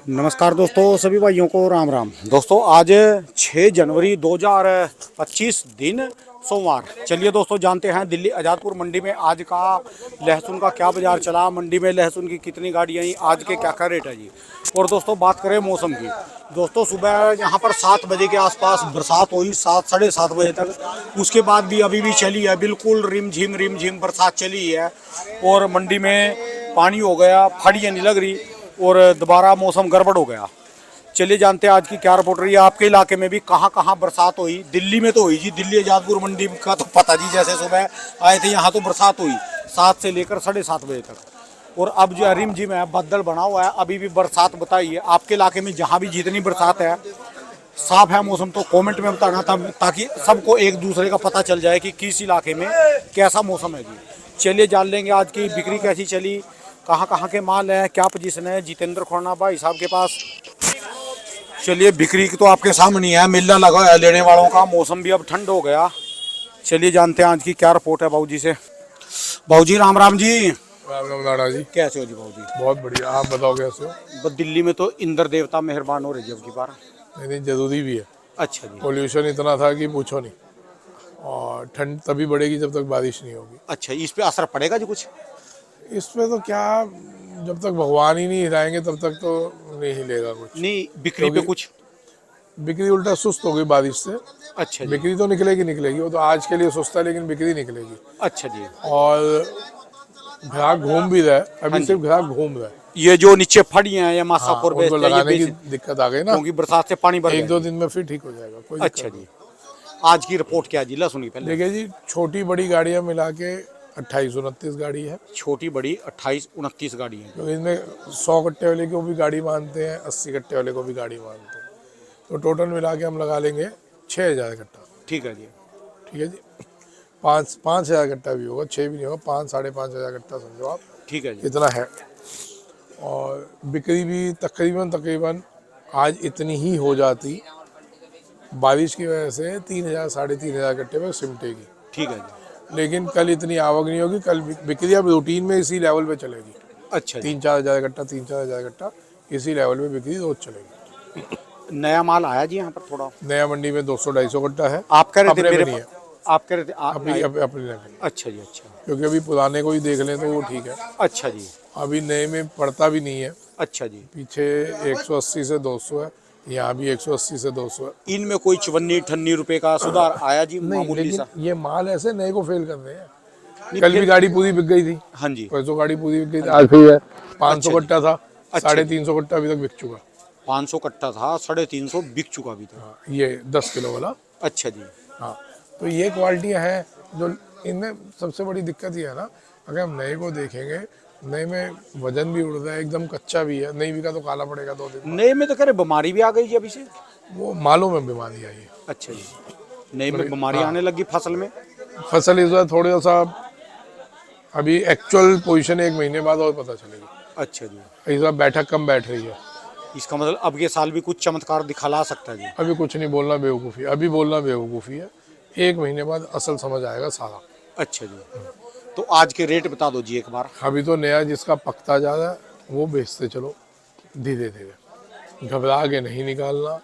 नमस्कार दोस्तों, सभी भाइयों को राम राम। दोस्तों आज 6 जनवरी 2025 दिन सोमवार। चलिए दोस्तों जानते हैं दिल्ली आज़ादपुर मंडी में आज का लहसुन का क्या बाजार चला, मंडी में लहसुन की कितनी गाड़ियाँ आई, आज के क्या क्या रेट है जी। और दोस्तों बात करें मौसम की, दोस्तों सुबह यहाँ पर 7 बजे के आसपास बरसात हुई, 7 साढ़े 7 बजे तक। उसके बाद भी अभी भी चली है, बिल्कुल रिम झिम बरसात चली है और मंडी में पानी हो गया, फड़ियाँ नहीं लग रही और दोबारा मौसम गड़बड़ हो गया। चलिए जानते हैं आज की क्या रिपोर्ट रही है। आपके इलाके में भी कहाँ कहाँ बरसात हुई? दिल्ली में तो हुई जी, दिल्ली आज़ादपुर मंडी का तो पता जी, जैसे सुबह आए थे यहाँ तो बरसात हुई 7 से लेकर 7:30 बजे तक। और अब जो रिम झिम है, बदल बना हुआ है, अभी भी बरसात बताई है। आपके इलाके में जहाँ भी जितनी बरसात है, साफ है मौसम, तो कमेंट में बताना तब, ताकि सबको एक दूसरे का पता चल जाए कि किस इलाके में कैसा मौसम है जी। चलिए जान लेंगे आज की बिक्री कैसी चली, कहाँ कहाँ के माल है, क्या पोजीशन है। जितेंद्र खोरना भाई साहब के पास। चलिए बिक्री की तो आपके सामने है, मेला लगा है लेने वालों का, मौसम भी अब ठंड हो गया। चलिए जानते हैं आज की क्या रिपोर्ट है बाबूजी से। बाबूजी राम राम जी। राम राम नाना जी। कैसे हो जी बाबूजी? बहुत बढ़िया, आप बताओ कैसे हो? बस दिल्ली में तो इंद्र देवता मेहरबान हो रही है अब की बार। नहीं, जरूरी भी है। अच्छा जी। पोल्यूशन इतना था कि पूछो नहीं, और ठंड तभी बढ़ेगी जब तक बारिश नहीं होगी। अच्छा, इस पे असर पड़ेगा जी कुछ? इसमें तो क्या, जब तक भगवान ही नहीं हिलाएंगे तब तक तो नहीं हिलेगा कुछ। नहीं, बिक्री पे कुछ? बिक्री उल्टा सुस्त हो गई बारिश से। अच्छा जी। बिक्री तो निकलेगी, वो तो आज के लिए सुस्त है, लेकिन बिक्री निकलेगी। अच्छा जी। और ग्राहक घूम भी रहा है, हाँ अभी जी। सिर्फ ग्राहक घूम रहा है। ये जो नीचे फड़ियाँ हैं या हाँ, मासापुर उनको बेचते हैं, ये लगाने की बेच, दिक्कत आ गई ना, क्योंकि बरसात से पानी भर एक गया। दो दिन में फिर ठीक हो जाएगा, कोई अच्छा दिक्कत जी। नहीं। आज की रिपोर्ट क्या है जी, लहसुन की पहले? देखिए जी, छोटी बड़ी गाड़ियां मिला के 28-29 गाड़ी है। छोटी बड़ी 28-29 गाड़ी है। तो इसमें 100 कट्टे वाले को भी गाड़ी मानते हैं, 80 कट्टे वाले को भी गाड़ी मानते हैं। तो टोटल मिला के हम लगा लेंगे 6,000 कट्टा। ठीक है जी। ठीक है जी, 5,000 कट्टा भी होगा, 6 भी नहीं होगा, 5-5,500 कट्टा समझो आप। ठीक है जी। इतना है। और बिक्री भी तकरीबन आज इतनी ही हो जाती, बारिश की वजह से 3,000-3,500 कट्टे में सिमटेगी। ठीक है जी। लेकिन कल इतनी आवक नहीं होगी, कल बिक्री अब रूटीन में इसी लेवल पे चलेगी। अच्छा जी। 3-4 हज़ार कट्टा, 3-4 हज़ार कट्टा, इसी लेवल पे बिक्री रोज चलेगी। नया माल आया जी यहाँ पर थोड़ा? नया मंडी में 200-250 कट्टा है। आप कह रहे थे अपने मेरे में नहीं है, आप कह रहे थे अपनी नहीं है। अच्छा जी। अच्छा। क्योंकि अभी पुराने को ही देख लें तो वो ठीक है, अच्छा जी। अभी नए में पड़ता भी नहीं है। अच्छा जी। पीछे 180 से 200 है, यहाँ भी 180 से 200 है। इनमें कोई 54-58 रुपए का सुधार आया जी? नहीं, मामूली लेकिन सा? ये माल ऐसे नए को फेल कर रहे हैं। नहीं, कल फिर- भी गाड़ी पूरी बिक गई थी, हाँ जी। परसों गाड़ी पूरी बिक गई थी, आज फिर है 500 अच्छा कट्टा था, अच्छा 350 कट्टा अभी तक बिक चुका। 500 कट्टा था, 350 बिक चुका अभी तक। हाँ, ये 10 किलो वाला। अच्छा जी। हाँ, तो ये क्वालिटियाँ हैं जो इनमें सबसे बड़ी दिक्कत ये है ना, अगर हम नए को देखेंगे, नए में वजन भी उड़ रहा है, एकदम कच्चा भी है, नहीं बिका तो काला पड़ेगा 2 दिन। नए में तो कह रहे बीमारी भी आ गई जी अभी से? वो मालों में बीमारी आई है। अच्छा जी। नए में बीमारी आने लगी फसल में? फसल इस बार थोड़ा सा, अभी एक्चुअल पोजीशन 1 महीने बाद और पता चलेगी। अच्छा जी। इस बार बैठक कम बैठ रही है। इसका मतलब अब के साल भी कुछ चमत्कार दिखला सकता है जी? अभी कुछ नहीं बोलना बेवकूफ़ी, अभी बोलना बेवकूफ़ी है। 1 महीने बाद असल समझ आएगा सारा। अच्छा जी। तो आज के रेट बता दो जी एक बार। अभी तो नया जिसका पकता जा रहा है वो बेचते चलो धीरे धीरे, घबरा के नहीं निकालना,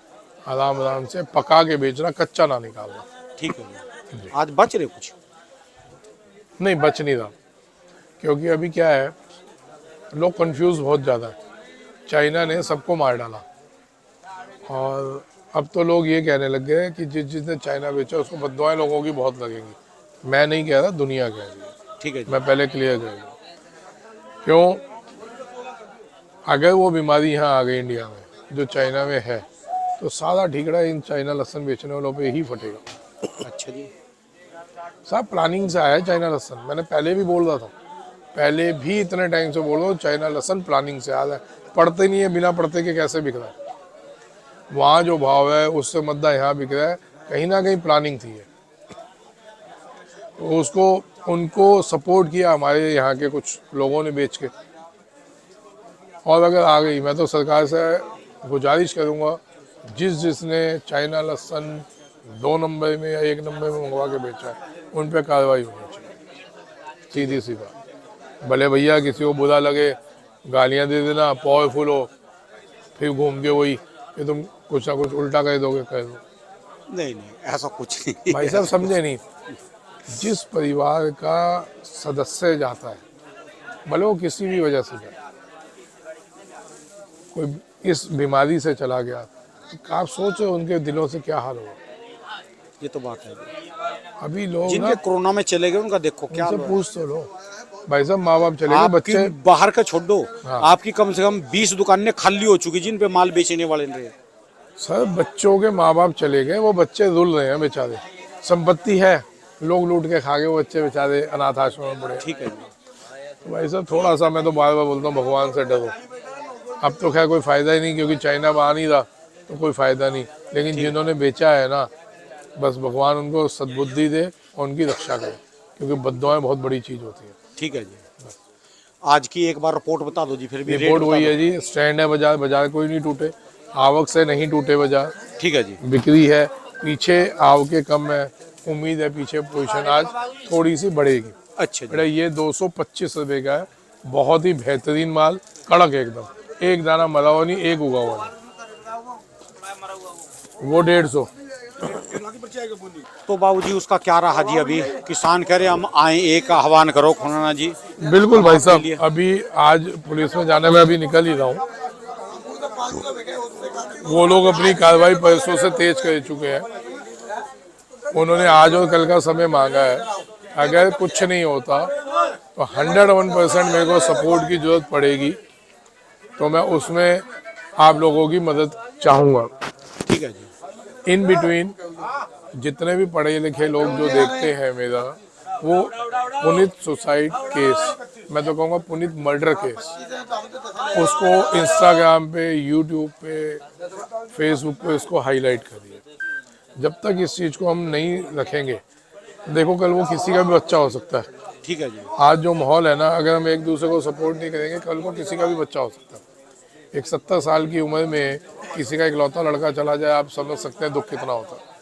आराम आराम से पका के बेचना, कच्चा ना निकालना। ठीक है जी। आज बच रहे कुछ? नहीं, बच नहीं रहा, क्योंकि अभी क्या है, लोग कंफ्यूज बहुत ज़्यादा है। चाइना ने सबको मार डाला, और अब तो लोग ये कहने लग गए कि जिसने चाइना बेचा उसको बददुआएं लोगों की बहुत लगेंगी। मैं नहीं कह रहा, दुनिया कह रही है। ठीक है जी। मैं पहले क्लियर कर दूं, क्यों, अगर वो बीमारी यहाँ आ गई इंडिया में जो चाइना में है, तो सारा ठीकरा इन चाइना लहसुन बेचने वालों पे ही फटेगा। अच्छा जी। सब प्लानिंग से आया है चाइना लहसुन, मैंने पहले भी बोल रहा था, पहले भी इतने टाइम से बोल रहा हूँ, चाइना लहसुन प्लानिंग से आया है। पढ़ते नहीं है, बिना पढ़ते के कैसे बिक रहा है? वहाँ जो भाव है उससे मद्दा यहाँ बिक रहा है, कहीं ना कहीं प्लानिंग थी है। तो उसको, उनको सपोर्ट किया हमारे यहाँ के कुछ लोगों ने बेच के, और अगर आ गई, मैं तो सरकार से गुजारिश करूँगा, जिसने चाइना लहसुन 2 नंबर में या 1 नंबर में मंगवा के बेचा है, उन पर कार्रवाई होनी चाहिए, सीधी सी बात। भले भैया किसी को बुरा लगे, गालियाँ दे देना, पावरफुल हो, फिर घूम के वही कि तुम कुछ ना कुछ उल्टा कह दोगे, कह दो। नहीं नहीं, ऐसा कुछ नहीं। भाई साहब समझे नहीं, जिस परिवार का सदस्य जाता है, भले वो किसी भी वजह से जाए, कोई इस बीमारी से चला गया, तो आप सोचो उनके दिलों से क्या हाल होगा। ये तो बात है। अभी लोग ना जिनके कोरोना में चले गए उनका देखो क्या उनसे हाल है। पूछ तो लो। भाई साहब माँ बाप चले गए, आपकी बच्चे बाहर का छोड़ दो, हाँ। आपकी कम से कम 20 दुकानें खाली हो चुकी जिन पे माल बेचने वाले नहीं रहे। सर बच्चों के माँ बाप चले गए, वो बच्चे रुल रहे हैं बेचारे, संपत्ति है, लोग लूट के खा गए, वो बच्चे बेचारे अनाथ आश्रम में पड़े। ठीक है जी। तो भाई साहब थोड़ा सा मैं तो बार बार बोलता हूँ भगवान से डरो। अब तो खैर कोई फायदा ही नहीं, क्योंकि चाइना में आ नहीं रहा तो कोई फायदा नहीं, लेकिन जिन्होंने बेचा है ना, बस भगवान उनको सद्बुद्धि दे और उनकी रक्षा करे, क्योंकि बद्दुआएं बहुत बड़ी चीज होती है। ठीक है जी। आज की एक बार रिपोर्ट बता दो जी, फिर भी रिपोर्ट रेट वही बता है जी, स्टैंड है बाजार, बाजार कोई नहीं टूटे, आवक से नहीं टूटे बाजार, दो। ठीक है जी। बिक्री है, पीछे आवकें कम है, उम्मीद है पीछे पोजीशन आज थोड़ी सी बढ़ेगी। अच्छा जी। बेटा ये 225 रुपए का है, बहुत ही बेहतरीन माल, कड़क एकदम, एक दाना मरा हुआ नहीं, एक उगा हुआ नहीं। वो 150। तो बाबूजी उसका क्या रहा जी? अभी किसान कह रहे हम आए, एक आह्वान करो खुनाना जी। बिल्कुल भाई साहब, अभी आज पुलिस में जाने में अभी निकल ही रहा हूँ, वो लोग अपनी कार्रवाई पैसों से तेज कर चुके हैं। उन्होंने आज और कल का समय मांगा है, अगर कुछ नहीं होता तो 101% मेरे को सपोर्ट की जरूरत पड़ेगी, तो मैं उसमें आप लोगों की मदद चाहूँगा। ठीक है जी। इन बिटवीन जितने भी पढ़े लिखे लोग जो देखते हैं मेरा, वो पुनीत सुसाइड केस, मैं तो कहूँगा पुनीत मर्डर केस, उसको इंस्टाग्राम पे, यूट्यूब पे, फेसबुक पे उसको हाईलाइट करिए। जब तक इस चीज़ को हम नहीं रखेंगे, देखो कल वो किसी का भी बच्चा हो सकता है। ठीक है जी। आज जो माहौल है ना, अगर हम एक दूसरे को सपोर्ट नहीं करेंगे, कल को किसी का भी बच्चा हो सकता है। एक 70 साल की उम्र में किसी का इकलौता लड़का चला जाए, आप समझ सकते हैं दुख कितना होता है।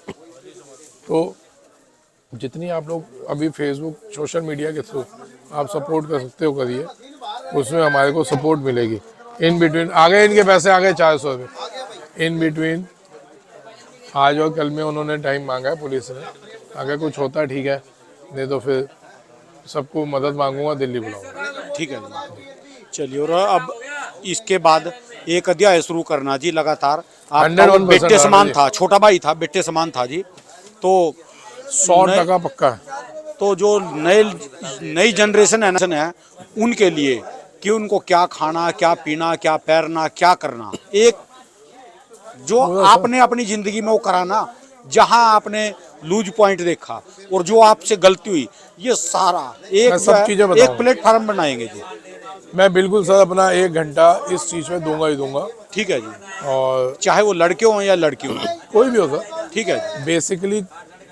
तो जितनी आप लोग अभी फेसबुक, सोशल मीडिया के थ्रू आप सपोर्ट कर सकते हो करिए, उसमें हमारे को सपोर्ट मिलेगी। इन बिटवीन आ गए इनके पैसे, आ गए 400 रुपये। इन बिटवीन आज और कल में उन्होंने टाइम मांगा है पुलिस ने, अगर कुछ होता ठीक है, नहीं तो फिर सबको मदद मांगूंगा, दिल्ली बुलाऊंगा। ठीक है जी। चलिए, और अब इसके बाद एक अध्याय शुरू करना जी लगातार। आपका वो 101% बेटे समान जी। था, छोटा भाई था, बेटे समान था जी। तो 100% पक्का है। तो जो नई जनरेशन है ना, उनके लिए कि उनको क्या खाना, क्या पीना, क्या पैरना, क्या करना, एक जो आपने अपनी जिंदगी में वो कराना, जहां आपने लूज पॉइंट देखा और जो आपसे गलती हुई, ये सारा मैं सब चीजें एक बताऊंगा। प्लेटफॉर्म बनाएंगे जी। मैं बिल्कुल सर अपना 1 घंटा इस चीज में दूंगा ही दूंगा, ठीक है जी। और चाहे वो लड़के हों या लड़की हों। कोई भी हो सर। ठीक है जी। बेसिकली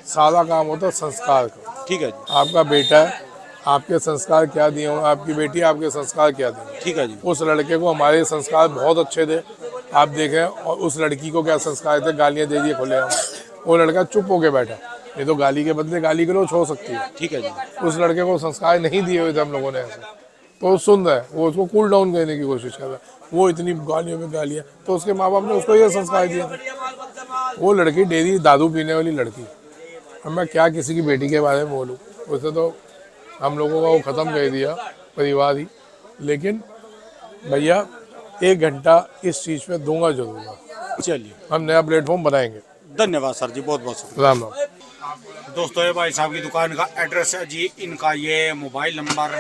सारा काम होता है संस्कार का। ठीक है जी। आपका बेटा है, आपके संस्कार क्या दिए हों, आपकी बेटी आपके संस्कार क्या दिए। ठीक है जी। उस लड़के को हमारे संस्कार बहुत अच्छे थे, आप देखें, और उस लड़की को क्या संस्कार थे, गालियाँ दे दिए खुले हम, वो लड़का चुप होके बैठा, ये तो गाली के बदले गाली गलौज हो सकती है। ठीक है जी। उस लड़के को संस्कार नहीं दिए हुए थे हम लोगों ने ऐसे, तो वो सुन रहा है, वो उसको कूल डाउन करने की कोशिश कर रहा है, वो इतनी गालियों में गालियाँ, तो उसके माँ बाप ने उसको ये संस्कार दिए थे। वो लड़की डेली दारू पीने वाली लड़की, अब मैं क्या किसी की बेटी के बारे में बोलूँ, उसे तो हम लोगों का वो ख़त्म कर दिया परिवार ही। लेकिन भैया 1 घंटा इस चीज़ पे दूंगा जरूर, चलिए, हम नया प्लेटफॉर्म बनाएंगे। धन्यवाद सर जी, बहुत बहुत शुक्रिया। राम राम। दोस्तों, ये भाई साहब की दुकान का एड्रेस है जी, इनका ये मोबाइल नंबर